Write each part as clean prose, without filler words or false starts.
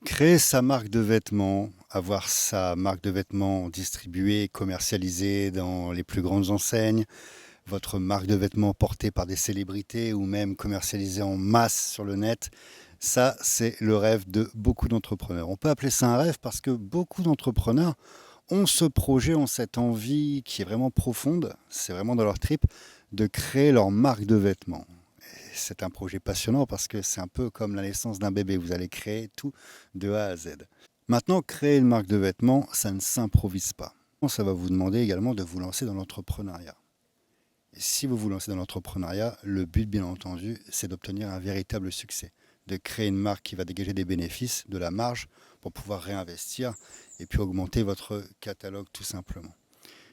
Créer sa marque de vêtements, avoir sa marque de vêtements distribuée, commercialisée dans les plus grandes enseignes, votre marque de vêtements portée par des célébrités ou même commercialisée en masse sur le net, ça, c'est le rêve de beaucoup d'entrepreneurs. On peut appeler ça un rêve parce que beaucoup d'entrepreneurs ont ce projet, ont cette envie qui est vraiment profonde, c'est vraiment dans leur trip, de créer leur marque de vêtements. C'est un projet passionnant parce que c'est un peu comme la naissance d'un bébé. Vous allez créer tout de A à Z. Maintenant, créer une marque de vêtements, ça ne s'improvise pas. Ça va vous demander également de vous lancer dans l'entrepreneuriat. Et si vous vous lancez dans l'entrepreneuriat, le but, bien entendu, c'est d'obtenir un véritable succès, de créer une marque qui va dégager des bénéfices, de la marge, pour pouvoir réinvestir et puis augmenter votre catalogue tout simplement.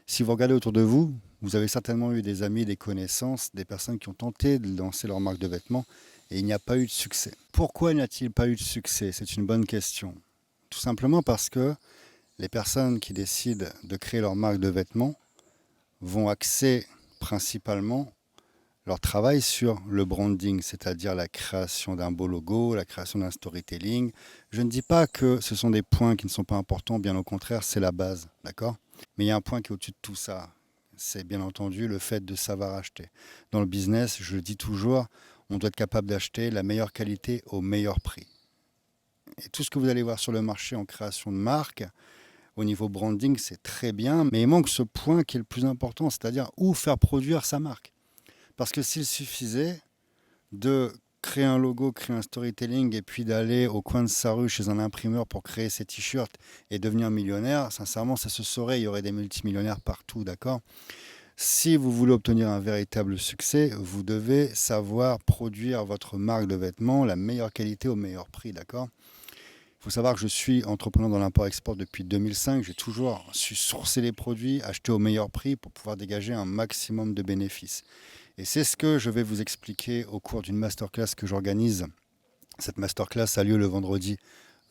Si vous regardez autour de vous, vous avez certainement eu des amis, des connaissances, des personnes qui ont tenté de lancer leur marque de vêtements et il n'y a pas eu de succès. Pourquoi n'y a-t-il pas eu de succès? C'est une bonne question. Tout simplement parce que les personnes qui décident de créer leur marque de vêtements vont axer principalement leur travail sur le branding, c'est-à-dire la création d'un beau logo, la création d'un storytelling. Je ne dis pas que ce sont des points qui ne sont pas importants, bien au contraire, c'est la base, d'accord? Mais il y a un point qui est au-dessus de tout ça, c'est bien entendu le fait de savoir acheter. Dans le business, je le dis toujours, on doit être capable d'acheter la meilleure qualité au meilleur prix. Et tout ce que vous allez voir sur le marché en création de marque, au niveau branding, c'est très bien, mais il manque ce point qui est le plus important, c'est-à-dire où faire produire sa marque. Parce que s'il suffisait de créer un logo, créer un storytelling et puis d'aller au coin de sa rue chez un imprimeur pour créer ses t-shirts et devenir millionnaire, sincèrement, ça se saurait, il y aurait des multimillionnaires partout, d'accord? Si vous voulez obtenir un véritable succès, vous devez savoir produire votre marque de vêtements, la meilleure qualité au meilleur prix, d'accord? Il faut savoir que je suis entrepreneur dans l'import-export depuis 2005. J'ai toujours su sourcer les produits, acheter au meilleur prix pour pouvoir dégager un maximum de bénéfices. Et c'est ce que je vais vous expliquer au cours d'une masterclass que j'organise. Cette masterclass a lieu le vendredi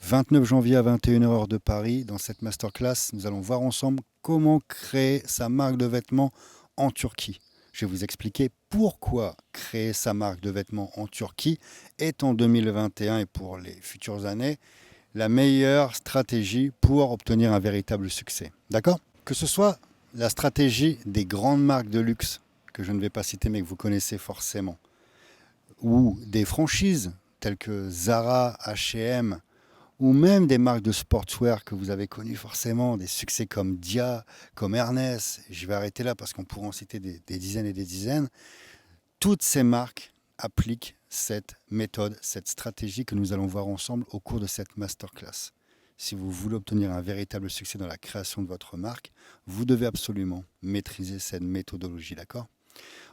29 janvier à 21h heure de Paris. Dans cette masterclass, nous allons voir ensemble comment créer sa marque de vêtements en Turquie. Je vais vous expliquer pourquoi créer sa marque de vêtements en Turquie est en 2021 et pour les futures années la meilleure stratégie pour obtenir un véritable succès. D'accord? Que ce soit la stratégie des grandes marques de luxe, que je ne vais pas citer mais que vous connaissez forcément, ou des franchises telles que Zara, H&M, ou même des marques de sportswear que vous avez connues forcément, des succès comme Dia, comme Ernest, je vais arrêter là parce qu'on pourrait en citer des dizaines et des dizaines, toutes ces marques appliquent cette méthode, cette stratégie que nous allons voir ensemble au cours de cette masterclass. Si vous voulez obtenir un véritable succès dans la création de votre marque, vous devez absolument maîtriser cette méthodologie, d'accord?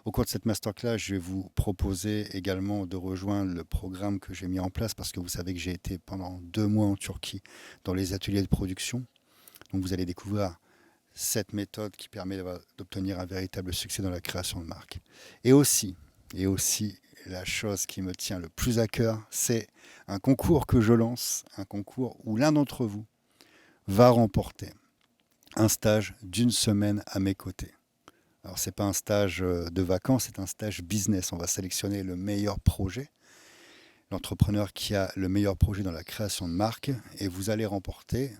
Au cours de cette masterclass, je vais vous proposer également de rejoindre le programme que j'ai mis en place parce que vous savez que j'ai été pendant 2 mois en Turquie dans les ateliers de production. Donc vous allez découvrir cette méthode qui permet d'obtenir un véritable succès dans la création de marque. Et aussi, la chose qui me tient le plus à cœur, c'est un concours que je lance, un concours où l'un d'entre vous va remporter un stage d'une semaine à mes côtés. Alors, ce n'est pas un stage de vacances, c'est un stage business. On va sélectionner le meilleur projet, l'entrepreneur qui a le meilleur projet dans la création de marque, et vous allez remporter,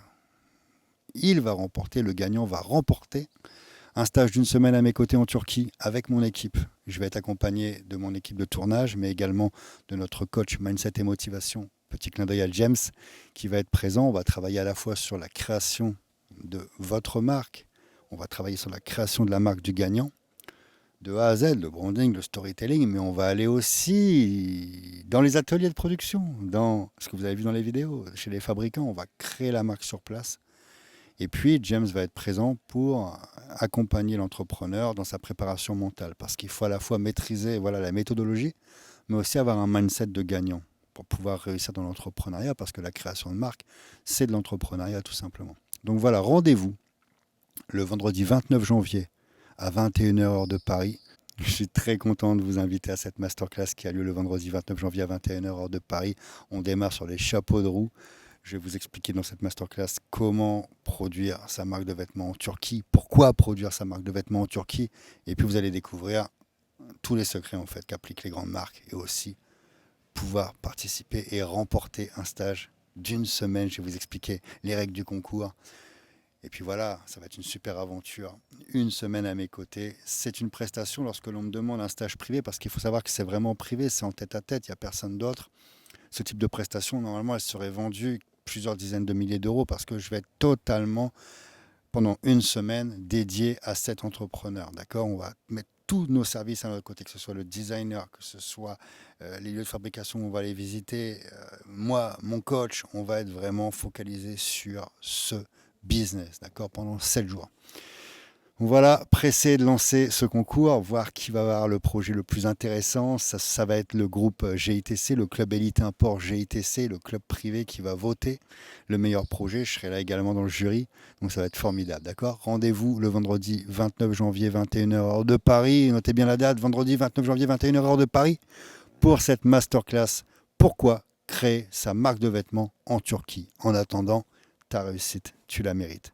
il va remporter, le gagnant va remporter un stage d'une semaine à mes côtés en Turquie avec mon équipe. Je vais être accompagné de mon équipe de tournage, mais également de notre coach Mindset et Motivation, petit clin d'œil à James, qui va être présent. On va travailler à la fois sur la création de votre marque, on va travailler sur la création de la marque du gagnant, de A à Z, le branding, le storytelling, mais on va aller aussi dans les ateliers de production, dans ce que vous avez vu dans les vidéos, chez les fabricants, on va créer la marque sur place. Et puis, James va être présent pour accompagner l'entrepreneur dans sa préparation mentale, parce qu'il faut à la fois maîtriser la méthodologie, mais aussi avoir un mindset de gagnant pour pouvoir réussir dans l'entrepreneuriat, parce que la création de marque, c'est de l'entrepreneuriat tout simplement. Donc voilà, rendez-vous le vendredi 29 janvier à 21h heure de Paris. Je suis très content de vous inviter à cette masterclass qui a lieu le vendredi 29 janvier à 21h heure de Paris. On démarre sur les chapeaux de roue. Je vais vous expliquer dans cette masterclass comment produire sa marque de vêtements en Turquie, pourquoi produire sa marque de vêtements en Turquie, et puis vous allez découvrir tous les secrets en fait qu'appliquent les grandes marques et aussi pouvoir participer et remporter un stage d'une semaine. Je vais vous expliquer les règles du concours. Et puis voilà, ça va être une super aventure. Une semaine à mes côtés. C'est une prestation lorsque l'on me demande un stage privé, parce qu'il faut savoir que c'est vraiment privé, c'est en tête à tête, il n'y a personne d'autre. Ce type de prestation, normalement, elle serait vendue plusieurs dizaines de milliers d'euros parce que je vais être totalement, pendant une semaine, dédié à cet entrepreneur. D'accord? On va mettre tous nos services à notre côté, que ce soit le designer, que ce soit les lieux de fabrication où on va les visiter. Moi, mon coach, on va être vraiment focalisé sur ce business, d'accord, pendant 7 jours. Voilà, pressé de lancer ce concours, voir qui va avoir le projet le plus intéressant. Ça va être le groupe GITC, le club élite import GITC, le club privé qui va voter le meilleur projet. Je serai là également dans le jury, donc ça va être formidable, d'accord? Rendez-vous le vendredi 29 janvier, 21h heure de Paris. Notez bien la date, vendredi 29 janvier, 21h heure de Paris, pour cette masterclass. Pourquoi créer sa marque de vêtements en Turquie? En attendant, ta réussite, tu la mérites.